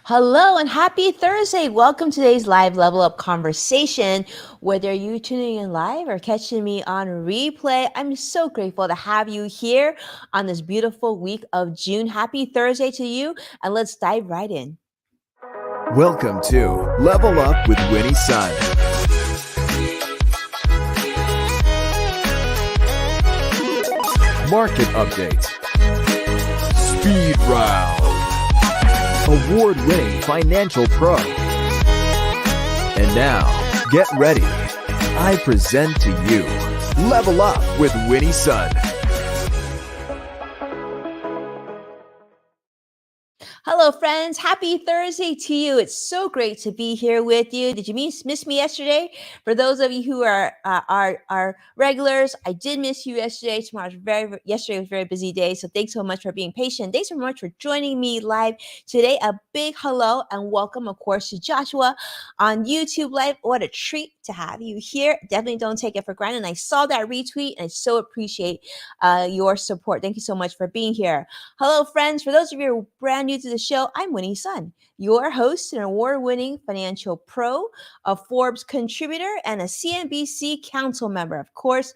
Hello and happy Thursday. Welcome to today's live level up conversation. Whether you're tuning in live or catching me on replay, I'm so grateful to have you here on this beautiful week of June. Happy Thursday to you, and let's dive right in. Welcome to Level Up with Winnie Sun. Market updates. Speed round. Award-winning financial pro. And now, get ready. I present to you Level Up with Winnie Sun. Hello, friends. Happy Thursday to you. It's so great to be here with you. Did you miss me yesterday? For those of you who are regulars, I did miss you yesterday. Yesterday was a very busy day. So thanks so much for being patient. Thanks so much for joining me live today. A big hello and welcome, of course, to Joshua on YouTube Live. What a treat to have you here. Definitely don't take it for granted. And I saw that retweet and I so appreciate your support. Thank you so much for being here. Hello, friends. For those of you who are brand new to the show, I'm Winnie Sun, your host and award-winning financial pro, a Forbes contributor, and a CNBC council member. Of course,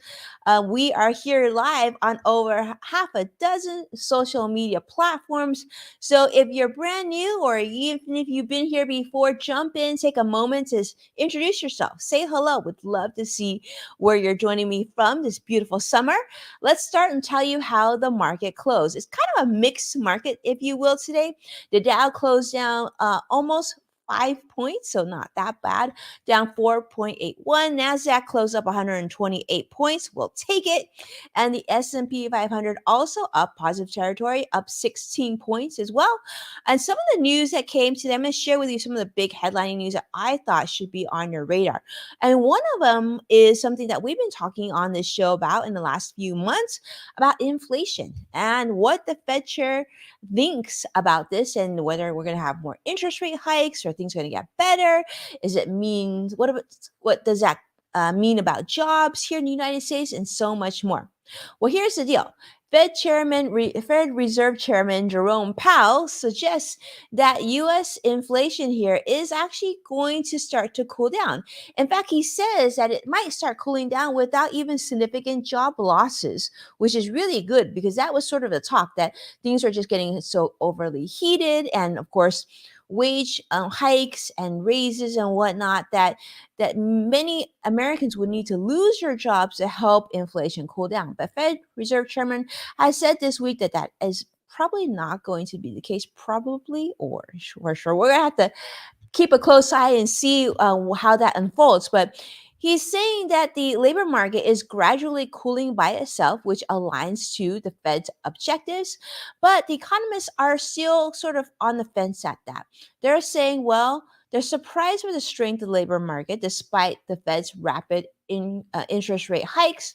we are here live on over half a dozen social media platforms. So if you're brand new or even if you've been here before, jump in, take a moment to introduce yourself. Say hello. Would love to see where you're joining me from this beautiful summer. Let's start and tell you how the market closed. It's kind of a mixed market, if you will, today. The Dow closed down almost 5 points, so not that bad, down 4.81. NASDAQ closed up 128 points. We'll take it. And the S&P 500 also up positive territory, up 16 points as well. And some of the news that came to them, and share with you some of the big headlining news that I thought should be on your radar. And one of them is something that we've been talking on this show about in the last few months about inflation and what the Fed chair thinks about this and whether we're going to have more interest rate hikes or things are going to get better. Is it means what does that mean about jobs here in the United States and so much more? Well, here's the deal. Fed Reserve Chairman Jerome Powell suggests that U.S. inflation here is actually going to start to cool down. In fact, he says that it might start cooling down without even significant job losses, which is really good because that was sort of the talk that things are just getting so overly heated. And of course, wage hikes and raises and whatnot that many Americans would need to lose their jobs to help inflation cool down. But Fed Reserve Chairman has said this week that is probably not going to be the case, probably or for sure. We're going to have to keep a close eye and see how that unfolds. But he's saying that the labor market is gradually cooling by itself, which aligns to the Fed's objectives. But the economists are still sort of on the fence at that. They're saying, well, they're surprised with the strength of the labor market despite the Fed's rapid interest rate hikes.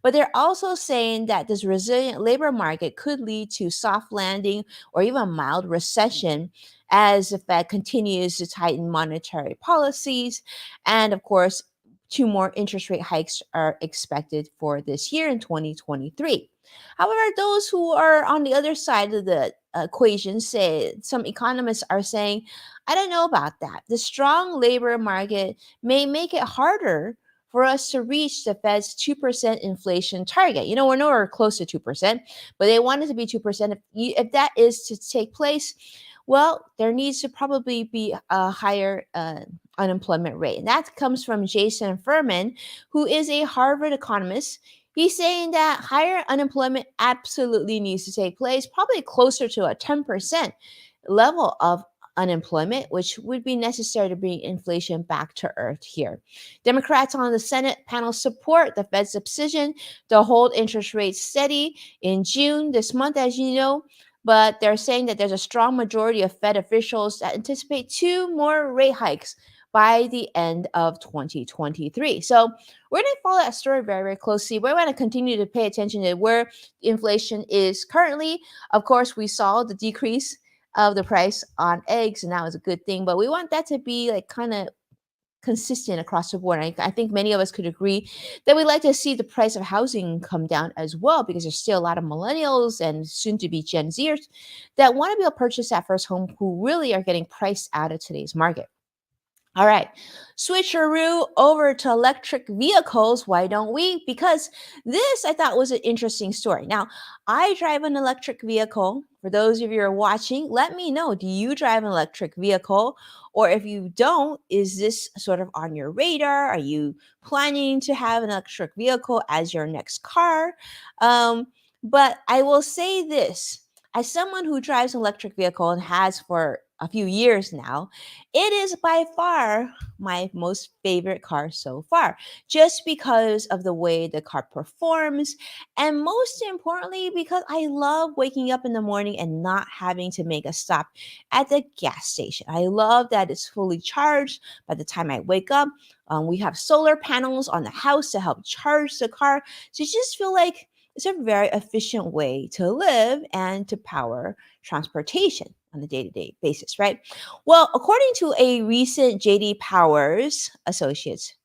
But they're also saying that this resilient labor market could lead to soft landing or even a mild recession as the Fed continues to tighten monetary policies. And of course, two more interest rate hikes are expected for this year in 2023. However, those who are on the other side of the equation say some economists are saying, I don't know about that. The strong labor market may make it harder for us to reach the Fed's 2% inflation target. You know, we're nowhere close to 2%, but they want it to be 2%. If that is to take place, well, there needs to probably be a higher unemployment rate. And that comes from Jason Furman, who is a Harvard economist. He's saying that higher unemployment absolutely needs to take place, probably closer to a 10% level of unemployment, which would be necessary to bring inflation back to earth here. Democrats on the Senate panel support the Fed's decision to hold interest rates steady in June this month, as you know. But they're saying that there's a strong majority of Fed officials that anticipate two more rate hikes by the end of 2023. So we're going to follow that story very, very closely. We're going to continue to pay attention to where inflation is currently. Of course, we saw the decrease of the price on eggs, and that was a good thing. But we want that to be like kind of consistent across the board. I think many of us could agree that we'd like to see the price of housing come down as well, because there's still a lot of millennials and soon to be Gen Zers that want to be able to purchase that first home who really are getting priced out of today's market. All right, switcheroo over to electric vehicles. Why don't we? Because this I thought was an interesting story. Now, I drive an electric vehicle. For those of you who are watching, let me know. Do you drive an electric vehicle? Or if you don't, is this sort of on your radar? Are you planning to have an electric vehicle as your next car? But I will say this, as someone who drives an electric vehicle and has for a few years now, it is by far my most favorite car so far, just because of the way the car performs. And most importantly, because I love waking up in the morning and not having to make a stop at the gas station. I love that it's fully charged by the time I wake up. We have solar panels on the house to help charge the car. So you just feel like it's a very efficient way to live and to power transportation on a day-to-day basis, right? Well, according to a recent JD Powers Associates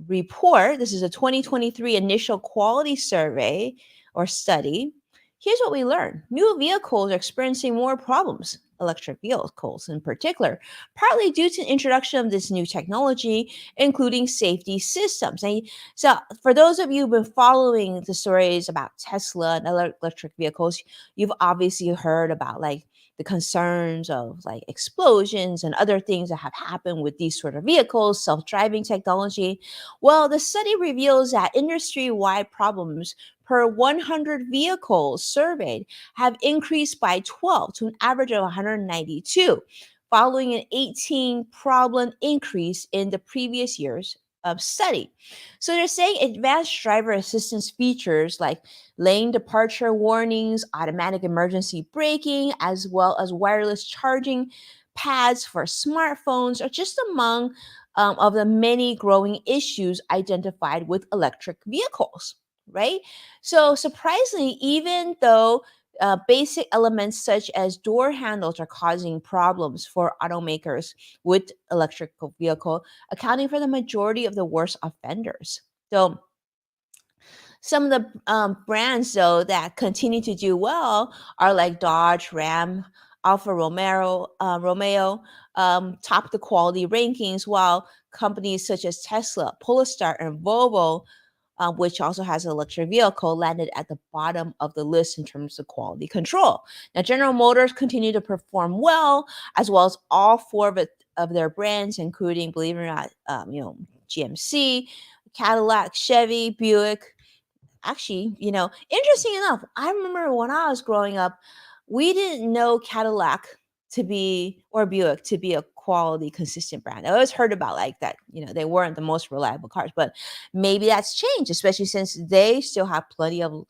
report, this is a 2023 initial quality survey or study. Here's what we learned. New vehicles are experiencing more problems, electric vehicles in particular, partly due to the introduction of this new technology, including safety systems. And so, for those of you who've been following the stories about Tesla and electric vehicles, you've obviously heard about like the concerns of like explosions and other things that have happened with these sort of vehicles, self-driving technology. Well, the study reveals that industry-wide problems per 100 vehicles surveyed have increased by 12 to an average of 192, following an 18 problem increase in the previous years of study. So they're saying advanced driver assistance features like lane departure warnings, automatic emergency braking, as well as wireless charging pads for smartphones are just among of the many growing issues identified with electric vehicles, right? So, surprisingly, even though basic elements such as door handles are causing problems for automakers with electrical vehicle, accounting for the majority of the worst offenders. So, some of the brands, though, that continue to do well are like Dodge, Ram, Romeo, top the quality rankings, while companies such as Tesla, Polestar, and Volvo, which also has an electric vehicle, landed at the bottom of the list in terms of quality control. Now, General Motors continue to perform well, as well as all four of their brands, including, believe it or not, GMC, Cadillac, Chevy, Buick. Actually, interesting enough, I remember when I was growing up, we didn't know Cadillac to be, or Buick to be, a quality, consistent brand. I always heard about like that, they weren't the most reliable cars, but maybe that's changed, especially since they still have plenty of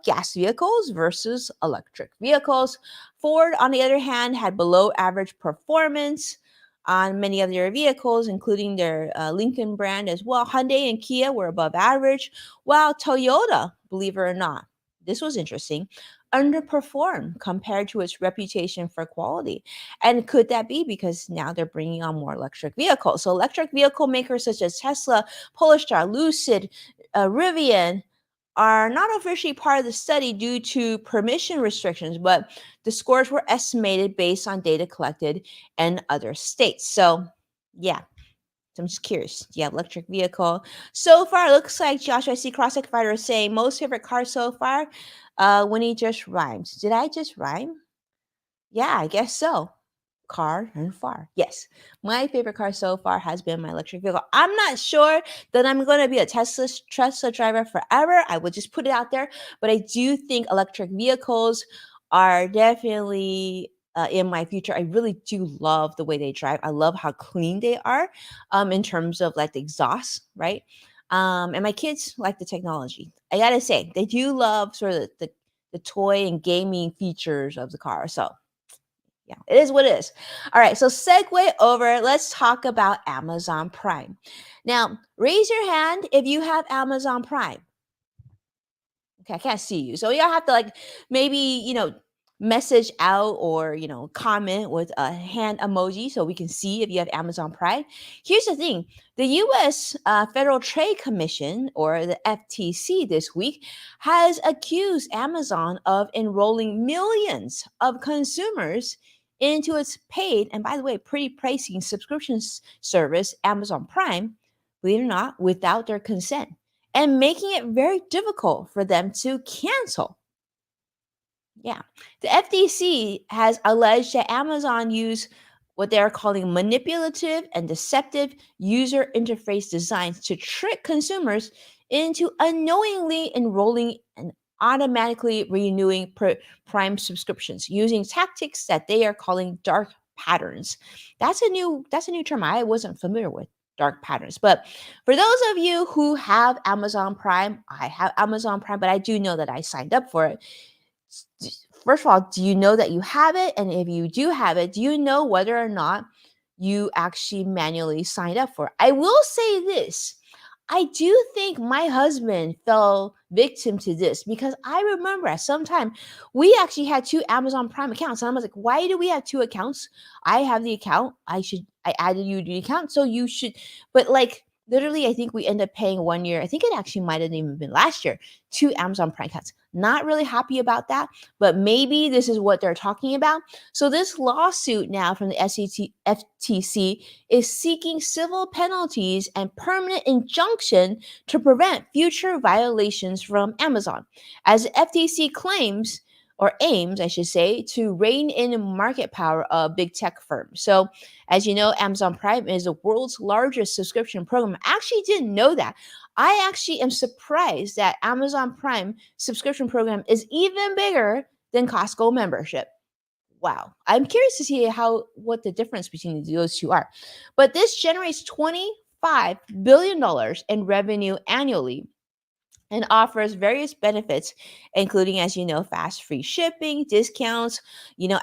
gas vehicles versus electric vehicles. Ford, on the other hand, had below average performance on many of their vehicles, including their Lincoln brand as well. Hyundai and Kia were above average, while Toyota, believe it or not, this was interesting, underperformed compared to its reputation for quality. And could that be because now they're bringing on more electric vehicles? So electric vehicle makers such as Tesla, Polestar, Lucid, Rivian are not officially part of the study due to permission restrictions, but the scores were estimated based on data collected in other states. So, yeah, so I'm just curious. Do you have electric vehicle? So far, it looks like Joshua, I see CrossFit Fighter is saying most favorite car so far. Winnie just rhymed. Did I just rhyme? Yeah, I guess so. Car and far. Yes. My favorite car so far has been my electric vehicle. I'm not sure that I'm going to be a Tesla driver forever. I will just put it out there. But I do think electric vehicles are definitely in my future. I really do love the way they drive. I love how clean they are in terms of like the exhaust, right? And my kids like the technology. I got to say, they do love sort of the toy and gaming features of the car. So, yeah, it is what it is. All right, so segue over. Let's talk about Amazon Prime. Now, raise your hand if you have Amazon Prime. Okay, I can't see you. So you have to like maybe, message out or comment with a hand emoji so we can see if you have Amazon Prime. Here's the thing: the U.S. Federal Trade Commission, or the FTC, this week has accused Amazon of enrolling millions of consumers into its paid, and by the way, pretty pricey subscription service, Amazon Prime, believe it or not, without their consent, and making it very difficult for them to cancel. Yeah. The FTC has alleged that Amazon used what they are calling manipulative and deceptive user interface designs to trick consumers into unknowingly enrolling and automatically renewing Prime subscriptions using tactics that they are calling dark patterns. That's a new term I wasn't familiar with. Dark patterns. But for those of you who have Amazon Prime, I have Amazon Prime, but I do know that I signed up for it. First of all, do you know that you have it? And if you do have it, do you know whether or not you actually manually signed up for it? I will say this: I do think my husband fell victim to this, because I remember at some time we actually had two Amazon Prime accounts. And I was like, why do we have two accounts? I have the account. I added you to the account. So you should, but like, literally, I think we ended up paying 1 year. I think it actually might have even been last year, two Amazon Prime accounts. Not really happy about that, but maybe this is what they're talking about. So this lawsuit now from the FTC is seeking civil penalties and permanent injunction to prevent future violations from Amazon, as the FTC claims, or aims, I should say, to rein in market power of big tech firms. So, as you know, Amazon Prime is the world's largest subscription program. I actually didn't know that. I actually am surprised that Amazon Prime subscription program is even bigger than Costco membership. Wow. I'm curious to see what the difference between those two are. But this generates $25 billion in revenue annually and offers various benefits, including, as you know, fast free shipping, discounts,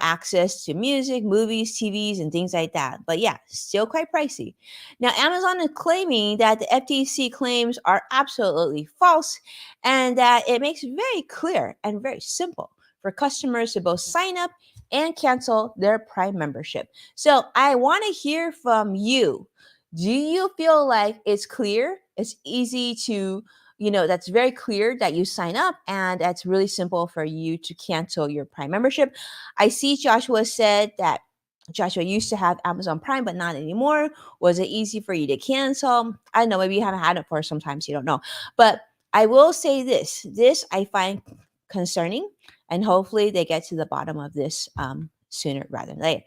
access to music, movies, TVs, and things like that. But yeah, still quite pricey. Now, Amazon is claiming that the FTC claims are absolutely false, and that it makes it very clear and very simple for customers to both sign up and cancel their Prime membership. So I want to hear from you. Do you feel like it's clear? It's easy to, that's very clear that you sign up, and that's really simple for you to cancel your Prime membership. I see Joshua said that Joshua used to have Amazon Prime, but not anymore. Was it easy for you to cancel? I don't know. Maybe you haven't had it for sometimes, you don't know. But I will say this I find concerning, and hopefully they get to the bottom of this sooner rather than later.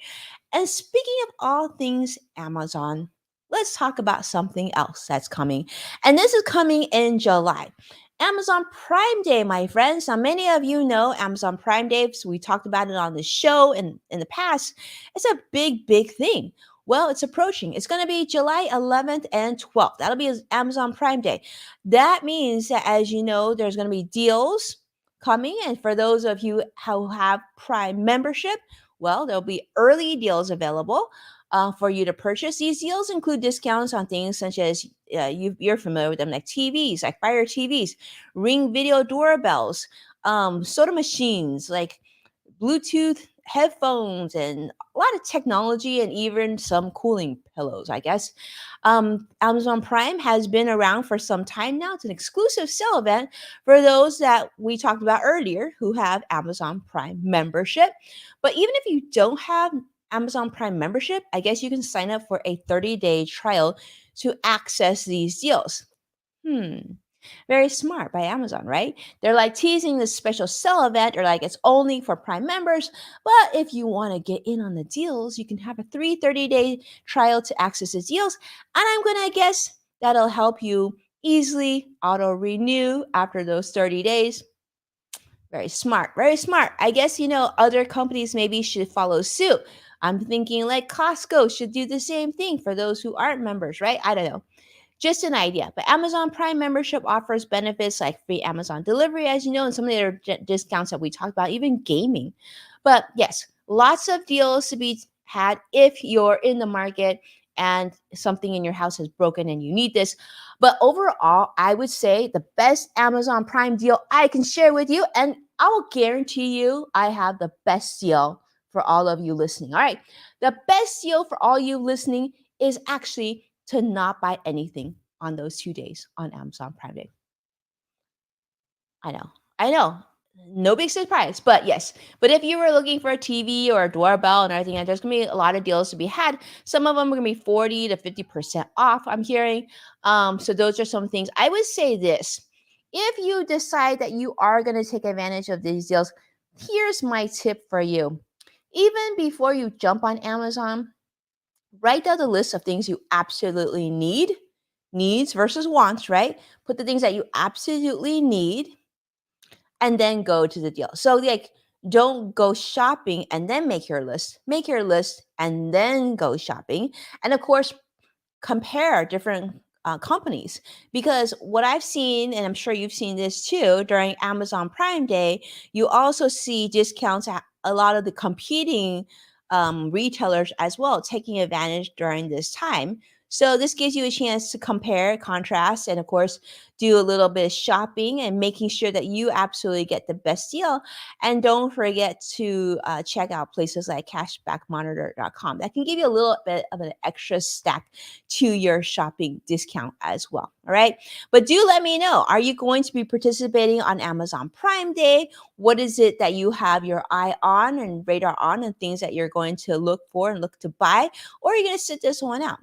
And speaking of all things Amazon, let's talk about something else that's coming. And this is coming in July. Amazon Prime Day, my friends. Now, many of you know Amazon Prime Day. So we talked about it on the show in the past. It's a big, big thing. Well, it's approaching. It's going to be July 11th and 12th. That'll be Amazon Prime Day. That means that, as you know, there's going to be deals coming. And for those of you who have Prime membership, well, there'll be early deals available for you to purchase. These deals include discounts on things such as you're familiar with them, like TVs, like Fire TVs, Ring video doorbells, soda machines, like Bluetooth headphones, and a lot of technology, and even some cooling pillows, I guess. Amazon Prime has been around for some time now. It's an exclusive sale event for those that we talked about earlier who have Amazon Prime membership. But even if you don't have Amazon Prime membership, I guess you can sign up for a 30-day trial to access these deals. Very smart by Amazon, right? They're like teasing this special sale event, or like it's only for Prime members. But if you want to get in on the deals, you can have a 30-day trial to access the deals. And I'm going to guess that'll help you easily auto renew after those 30 days. Very smart, very smart. I guess, other companies maybe should follow suit. I'm thinking like Costco should do the same thing for those who aren't members, right? I don't know. Just an idea. But Amazon Prime membership offers benefits like free Amazon delivery, as you know, and some of the other discounts that we talked about, even gaming. But yes, lots of deals to be had if you're in the market and something in your house is broken and you need this. But overall, I would say the best Amazon Prime deal I can share with you, and I will guarantee you I have the best deal for all of you listening. All right. The best deal for all you listening is actually to not buy anything on those 2 days on Amazon Prime Day. I know. I know. No big surprise, but yes. But if you were looking for a TV or a doorbell and everything, there's gonna be a lot of deals to be had. Some of them are gonna be 40 to 50% off, I'm hearing. So those are some things. I would say this. If you decide that you are gonna take advantage of these deals, here's my tip for you. Even before you jump on Amazon, write down the list of things you absolutely need, needs versus wants, right? Put the things that you absolutely need and then go to the deal. So like don't go shopping and then make your list. Make your list and then go shopping. And of course, compare different companies, because what I've seen, and I'm sure you've seen this too, during Amazon Prime Day, you also see discounts at a lot of the competing retailers as well, taking advantage during this time. So this gives you a chance to compare, contrast, and of course, do a little bit of shopping and making sure that you absolutely get the best deal. And don't forget to check out places like cashbackmonitor.com. That can give you a little bit of an extra stack to your shopping discount as well. All right. But do let me know, are you going to be participating on Amazon Prime Day? What is it that you have your eye on and radar on, and things that you're going to look for and look to buy? Or are you going to sit this one out?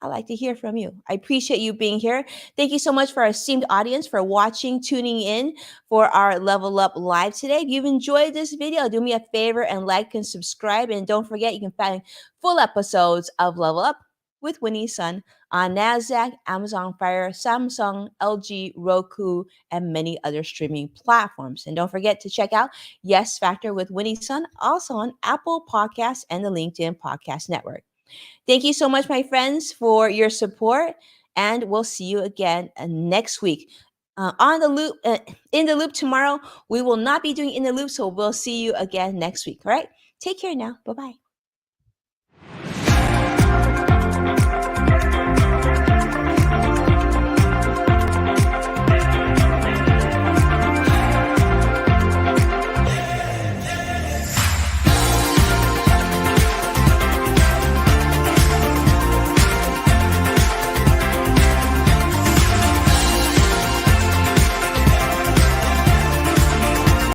I like to hear from you. I appreciate you being here. Thank you so much for our esteemed audience for watching, tuning in for our Level Up Live today. If you've enjoyed this video, do me a favor and like and subscribe. And don't forget, you can find full episodes of Level Up with Winnie's Son on NASDAQ, Amazon Fire, Samsung, LG, Roku, and many other streaming platforms. And don't forget to check out Yes Factor with Winnie's Son, also on Apple Podcasts and the LinkedIn Podcast Network. Thank you so much, my friends, for your support, and we'll see you again next week. On the loop, in the loop tomorrow, we will not be doing in the loop, so we'll see you again next week. All right, take care now. Bye bye.